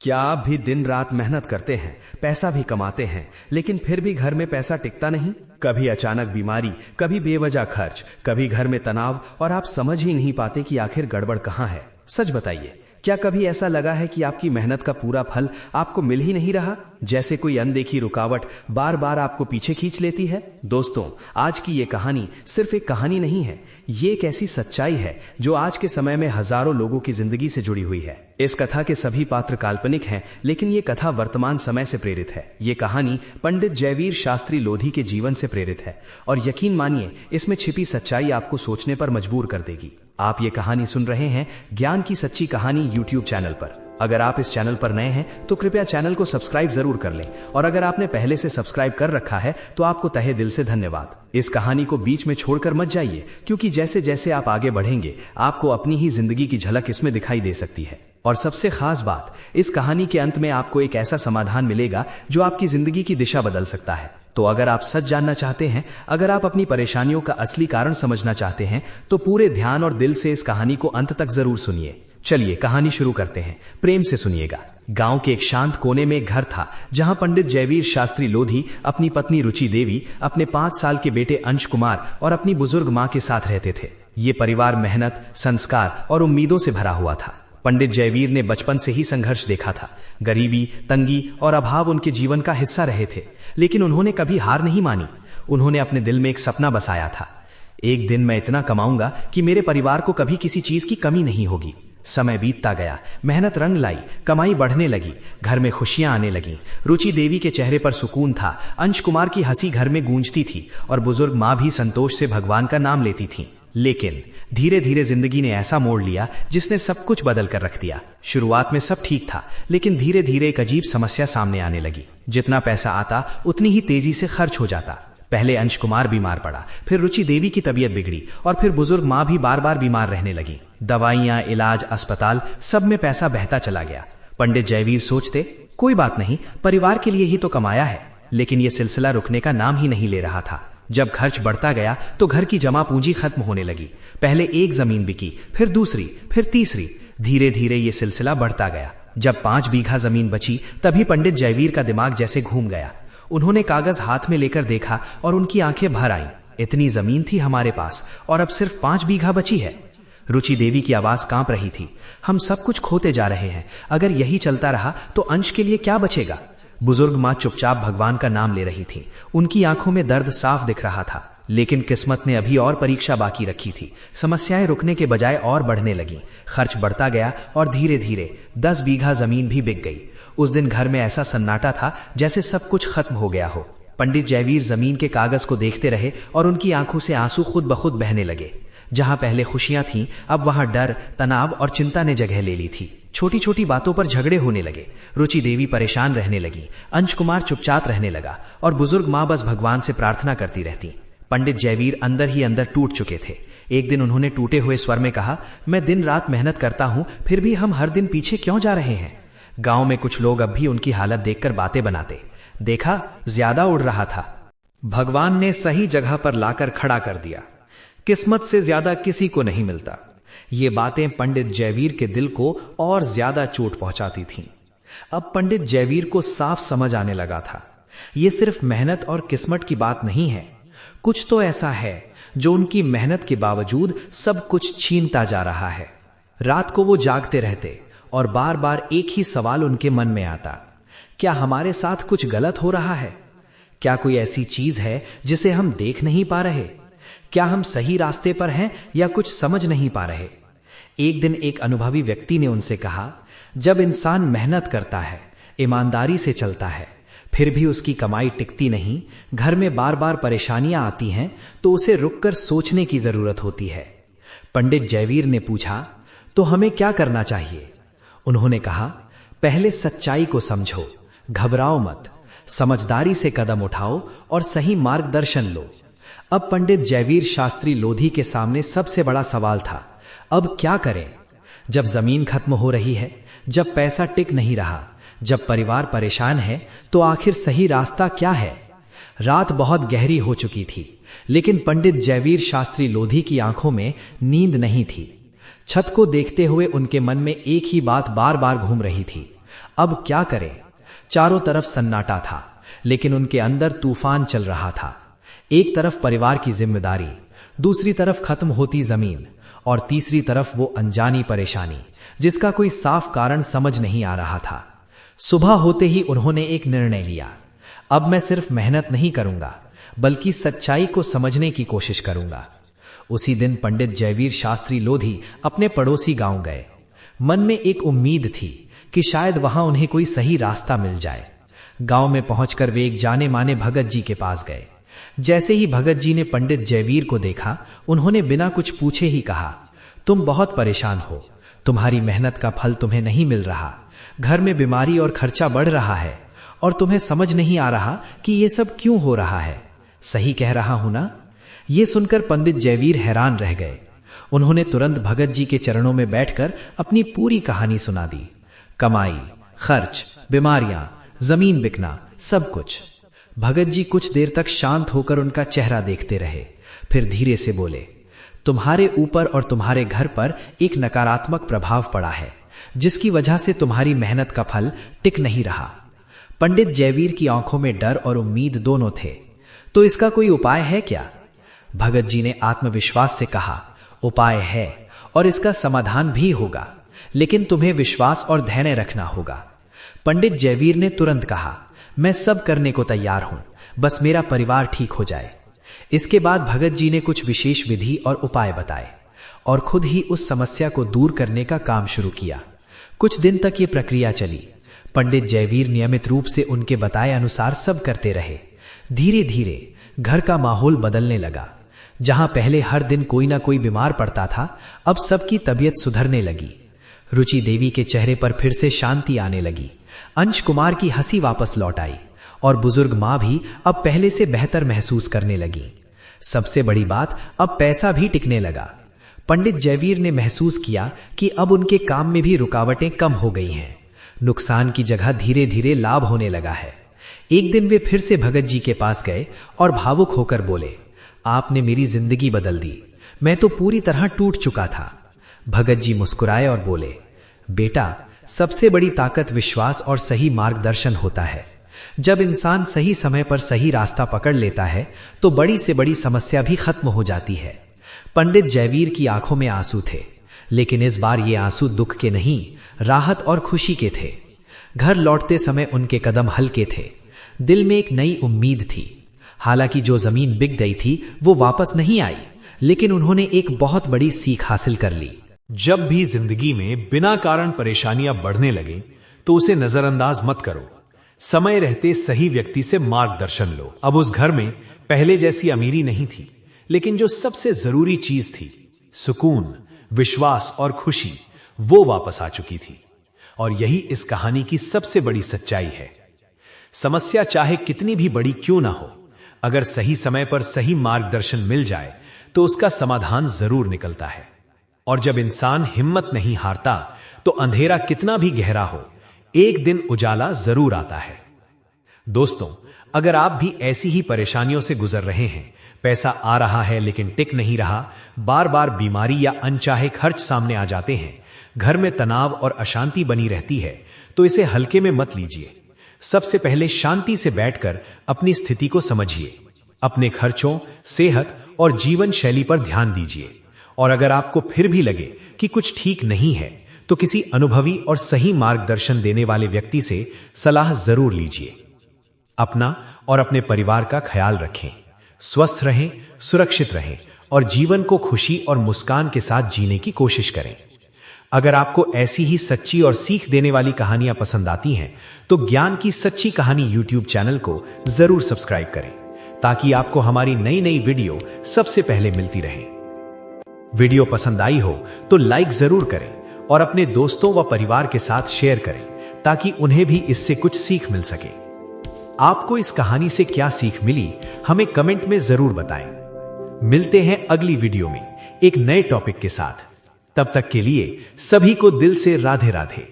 क्या आप भी दिन रात मेहनत करते हैं, पैसा भी कमाते हैं, लेकिन फिर भी घर में पैसा टिकता नहीं? कभी अचानक बीमारी, कभी बेवजह खर्च, कभी घर में तनाव, और आप समझ ही नहीं पाते कि आखिर गड़बड़ कहां है। सच बताइए, क्या कभी ऐसा लगा है कि आपकी मेहनत का पूरा फल आपको मिल ही नहीं रहा, जैसे कोई अनदेखी रुकावट बार बार आपको पीछे खींच लेती है? दोस्तों, आज की ये कहानी सिर्फ एक कहानी नहीं है, ये एक ऐसी सच्चाई है जो आज के समय में हजारों लोगों की जिंदगी से जुड़ी हुई है। इस कथा के सभी पात्र काल्पनिक हैं, लेकिन ये कथा वर्तमान समय से प्रेरित है। ये कहानी पंडित जयवीर शास्त्री लोधी के जीवन से प्रेरित है, और यकीन मानिए, इसमें छिपी सच्चाई आपको सोचने पर मजबूर कर देगी। आप ये कहानी सुन रहे हैं ज्ञान की सच्ची कहानी यूट्यूब चैनल पर। अगर आप इस चैनल पर नए हैं तो कृपया चैनल को सब्सक्राइब जरूर कर लें, और अगर आपने पहले से सब्सक्राइब कर रखा है तो आपको तहे दिल से धन्यवाद। इस कहानी को बीच में छोड़कर मत जाइए, क्योंकि जैसे जैसे आप आगे बढ़ेंगे आपको अपनी ही जिंदगी की झलक इसमें दिखाई दे सकती है। और सबसे खास बात, इस कहानी के अंत में आपको एक ऐसा समाधान मिलेगा जो आपकी जिंदगी की दिशा बदल सकता है। तो अगर आप सच जानना चाहते हैं, अगर आप अपनी परेशानियों का असली कारण समझना चाहते हैं, तो पूरे ध्यान और दिल से इस कहानी को अंत तक जरूर सुनिए। चलिए कहानी शुरू करते हैं, प्रेम से सुनिएगा। गांव के एक शांत कोने में एक घर था, जहां पंडित जयवीर शास्त्री लोधी अपनी पत्नी रुचि देवी, अपने 5 साल के बेटे अंश कुमार और अपनी बुजुर्ग मां के साथ रहते थे। ये परिवार मेहनत, संस्कार और उम्मीदों से भरा हुआ था। पंडित जयवीर ने बचपन से ही संघर्ष देखा था। गरीबी, तंगी और अभाव उनके जीवन का हिस्सा रहे थे, लेकिन उन्होंने कभी हार नहीं मानी। उन्होंने अपने दिल में एक सपना बसाया था, एक दिन मैं इतना कमाऊंगा कि मेरे परिवार को कभी किसी चीज की कमी नहीं होगी। समय बीतता गया, मेहनत रंग लाई, कमाई बढ़ने लगी, घर में खुशियां आने लगी। रुचि देवी के चेहरे पर सुकून था, अंश कुमार की हंसी घर में गूंजती थी, और बुजुर्ग मां भी संतोष से भगवान का नाम लेती थी। लेकिन धीरे धीरे जिंदगी ने ऐसा मोड़ लिया जिसने सब कुछ बदल कर रख दिया। शुरुआत में सब ठीक था, लेकिन धीरे धीरे एक अजीब समस्या सामने आने लगी। जितना पैसा आता उतनी ही तेजी से खर्च हो जाता। पहले अंश कुमार बीमार पड़ा, फिर रुचि देवी की तबीयत बिगड़ी, और फिर बुजुर्ग मां भी बार बार बीमार रहने लगी। दवाइयां, इलाज, अस्पताल, सब में पैसा बहता चला गया। पंडित जयवीर सोचते, कोई बात नहीं, परिवार के लिए ही तो कमाया है। लेकिन यह सिलसिला रुकने का नाम ही नहीं ले रहा था। जब खर्च बढ़ता गया तो घर की जमा पूंजी खत्म होने लगी। पहले एक जमीन बिकी, फिर दूसरी, फिर तीसरी। धीरे धीरे ये सिलसिला बढ़ता गया। जब 5 बीघा जमीन बची, तभी पंडित जयवीर का दिमाग जैसे घूम गया। उन्होंने कागज हाथ में लेकर देखा और उनकी आंखें भर आईं। इतनी जमीन थी हमारे पास, और अब सिर्फ 5 बीघा बची है। रुचि देवी की आवाज कांप रही थी, हम सब कुछ खोते जा रहे हैं। अगर यही चलता रहा तो अंश के लिए क्या बचेगा? बुजुर्ग मां चुपचाप भगवान का नाम ले रही थी। उनकी आंखों में दर्द साफ दिख रहा था, लेकिन किस्मत ने अभी और परीक्षा बाकी रखी थी। समस्याएं रुकने के बजाय और बढ़ने लगी। खर्च बढ़ता गया और धीरे धीरे 10 बीघा जमीन भी बिक गई। उस दिन घर में ऐसा सन्नाटा था जैसे सब कुछ खत्म हो गया हो। पंडित जयवीर जमीन के कागज को देखते रहे और उनकी आंखों से आंसू खुद ब खुद बहने लगे। जहां पहले खुशियां थीं, अब वहां डर, तनाव और चिंता ने जगह ले ली थी। छोटी छोटी बातों पर झगड़े होने लगे। रुचि देवी परेशान रहने लगी, अंश कुमार चुपचाप रहने लगा, और बुजुर्ग मां बस भगवान से प्रार्थना करती रहती। पंडित जयवीर अंदर ही अंदर टूट चुके थे। एक दिन उन्होंने टूटे हुए स्वर में कहा, मैं दिन रात मेहनत करता हूं, फिर भी हम हर दिन पीछे क्यों जा रहे हैं? गांव में कुछ लोग अब भी उनकी हालत देखकर बातें बनाते, देखा ज्यादा उड़ रहा था, भगवान ने सही जगह पर लाकर खड़ा कर दिया, किस्मत से ज्यादा किसी को नहीं मिलता। ये बातें पंडित जयवीर के दिल को और ज्यादा चोट पहुंचाती थीं। अब पंडित जयवीर को साफ समझ आने लगा था, ये सिर्फ मेहनत और किस्मत की बात नहीं है, कुछ तो ऐसा है जो उनकी मेहनत के बावजूद सब कुछ छीनता जा रहा है। रात को वो जागते रहते और बार बार एक ही सवाल उनके मन में आता, क्या हमारे साथ कुछ गलत हो रहा है? क्या कोई ऐसी चीज है जिसे हम देख नहीं पा रहे? क्या हम सही रास्ते पर हैं या कुछ समझ नहीं पा रहे? एक दिन एक अनुभवी व्यक्ति ने उनसे कहा, जब इंसान मेहनत करता है, ईमानदारी से चलता है, फिर भी उसकी कमाई टिकती नहीं, घर में बार बार परेशानियां आती हैं, तो उसे रुककर सोचने की जरूरत होती है। पंडित जयवीर ने पूछा, तो हमें क्या करना चाहिए? उन्होंने कहा, पहले सच्चाई को समझो, घबराओ मत, समझदारी से कदम उठाओ और सही मार्गदर्शन लो। अब पंडित जयवीर शास्त्री लोधी के सामने सबसे बड़ा सवाल था, अब क्या करें? जब जमीन खत्म हो रही है, जब पैसा टिक नहीं रहा, जब परिवार परेशान है, तो आखिर सही रास्ता क्या है? रात बहुत गहरी हो चुकी थी, लेकिन पंडित जयवीर शास्त्री लोधी की आंखों में नींद नहीं थी। छत को देखते हुए उनके मन में एक ही बात बार बार घूम रही थी, अब क्या करें? चारों तरफ सन्नाटा था, लेकिन उनके अंदर तूफान चल रहा था। एक तरफ परिवार की जिम्मेदारी, दूसरी तरफ खत्म होती जमीन, और तीसरी तरफ वो अनजानी परेशानी जिसका कोई साफ कारण समझ नहीं आ रहा था। सुबह होते ही उन्होंने एक निर्णय लिया। अब मैं सिर्फ मेहनत नहीं करूंगा, बल्कि सच्चाई को समझने की कोशिश करूंगा। उसी दिन पंडित जयवीर शास्त्री लोधी अपने पड़ोसी गांव गए। मन में एक उम्मीद थी कि शायद वहां उन्हें कोई सही रास्ता मिल जाए। गांव में पहुंचकर वे एक जाने माने भगत जी के पास गए। जैसे ही भगत जी ने पंडित जयवीर को देखा, उन्होंने बिना कुछ पूछे ही कहा, तुम बहुत परेशान हो, तुम्हारी मेहनत का फल तुम्हें नहीं मिल रहा, घर में बीमारी और खर्चा बढ़ रहा है, और तुम्हें समझ नहीं आ रहा कि ये सब क्यों हो रहा है। सही कह रहा हूं ना? ये सुनकर पंडित जयवीर हैरान रह गए। उन्होंने तुरंत भगत जी के चरणों में बैठकर अपनी पूरी कहानी सुना दी। कमाई, खर्च, बीमारियां, जमीन बिकना, सब कुछ। भगत जी कुछ देर तक शांत होकर उनका चेहरा देखते रहे, फिर धीरे से बोले, तुम्हारे ऊपर और तुम्हारे घर पर एक नकारात्मक प्रभाव पड़ा है, जिसकी वजह से तुम्हारी मेहनत का फल टिक नहीं रहा। पंडित जयवीर की आंखों में डर और उम्मीद दोनों थे। तो इसका कोई उपाय है क्या? भगत जी ने आत्मविश्वास से कहा, उपाय है, और इसका समाधान भी होगा, लेकिन तुम्हें विश्वास और धैर्य रखना होगा। पंडित जयवीर ने तुरंत कहा, मैं सब करने को तैयार हूं, बस मेरा परिवार ठीक हो जाए। इसके बाद भगत जी ने कुछ विशेष विधि और उपाय बताए और खुद ही उस समस्या को दूर करने का काम शुरू किया। कुछ दिन तक ये प्रक्रिया चली। पंडित जयवीर नियमित रूप से उनके बताए अनुसार सब करते रहे। धीरे धीरे घर का माहौल बदलने लगा। जहां पहले हर दिन कोई ना कोई बीमार पड़ता था, अब सबकी तबीयत सुधरने लगी। रुचि देवी के चेहरे पर फिर से शांति आने लगी। अंश कुमार की हंसी वापस लौट आई और बुजुर्ग मां भी अब पहले से बेहतर महसूस करने लगी। सबसे बड़ी बात, अब पैसा भी टिकने लगा। पंडित जयवीर ने महसूस किया कि अब उनके काम में भी रुकावटें कम हो गई हैं। नुकसान की जगह धीरे धीरे लाभ होने लगा है। एक दिन वे फिर से भगत जी के पास गए और भावुक होकर बोले, आपने मेरी जिंदगी बदल दी, मैं तो पूरी तरह टूट चुका था। भगत जी मुस्कुराए और बोले, बेटा, सबसे बड़ी ताकत विश्वास और सही मार्गदर्शन होता है। जब इंसान सही समय पर सही रास्ता पकड़ लेता है, तो बड़ी से बड़ी समस्या भी खत्म हो जाती है। पंडित जयवीर की आंखों में आंसू थे, लेकिन इस बार ये आंसू दुख के नहीं, राहत और खुशी के थे। घर लौटते समय उनके कदम हल्के थे। दिल में एक नई उम्मीद थी। हालांकि जो जमीन बिक गई थी वो वापस नहीं आई, लेकिन उन्होंने एक बहुत बड़ी सीख हासिल कर ली। जब भी जिंदगी में बिना कारण परेशानियां बढ़ने लगे, तो उसे नजरअंदाज मत करो। समय रहते सही व्यक्ति से मार्गदर्शन लो। अब उस घर में पहले जैसी अमीरी नहीं थी, लेकिन जो सबसे जरूरी चीज थी, सुकून, विश्वास और खुशी, वो वापस आ चुकी थी। और यही इस कहानी की सबसे बड़ी सच्चाई है। समस्या चाहे कितनी भी बड़ी क्यों ना हो, अगर सही समय पर सही मार्गदर्शन मिल जाए तो उसका समाधान जरूर निकलता है। और जब इंसान हिम्मत नहीं हारता, तो अंधेरा कितना भी गहरा हो, एक दिन उजाला जरूर आता है। दोस्तों, अगर आप भी ऐसी ही परेशानियों से गुजर रहे हैं, पैसा आ रहा है लेकिन टिक नहीं रहा, बार बार बीमारी या अनचाहे खर्च सामने आ जाते हैं, घर में तनाव और अशांति बनी रहती है, तो इसे हल्के में मत लीजिए। सबसे पहले शांति से बैठकर अपनी स्थिति को समझिए। अपने खर्चों, सेहत और जीवन शैली पर ध्यान दीजिए। और अगर आपको फिर भी लगे कि कुछ ठीक नहीं है, तो किसी अनुभवी और सही मार्गदर्शन देने वाले व्यक्ति से सलाह जरूर लीजिए। अपना और अपने परिवार का ख्याल रखें। स्वस्थ रहें, सुरक्षित रहें और जीवन को खुशी और मुस्कान के साथ जीने की कोशिश करें। अगर आपको ऐसी ही सच्ची और सीख देने वाली कहानियां पसंद आती हैं, तो ज्ञान की सच्ची कहानी यूट्यूब चैनल को जरूर सब्सक्राइब करें, ताकि आपको हमारी नई नई वीडियो सबसे पहले मिलती रहे। वीडियो पसंद आई हो तो लाइक जरूर करें और अपने दोस्तों व परिवार के साथ शेयर करें, ताकि उन्हें भी इससे कुछ सीख मिल सके। आपको इस कहानी से क्या सीख मिली, हमें कमेंट में जरूर बताएं। मिलते हैं अगली वीडियो में एक नए टॉपिक के साथ। तब तक के लिए सभी को दिल से राधे राधे।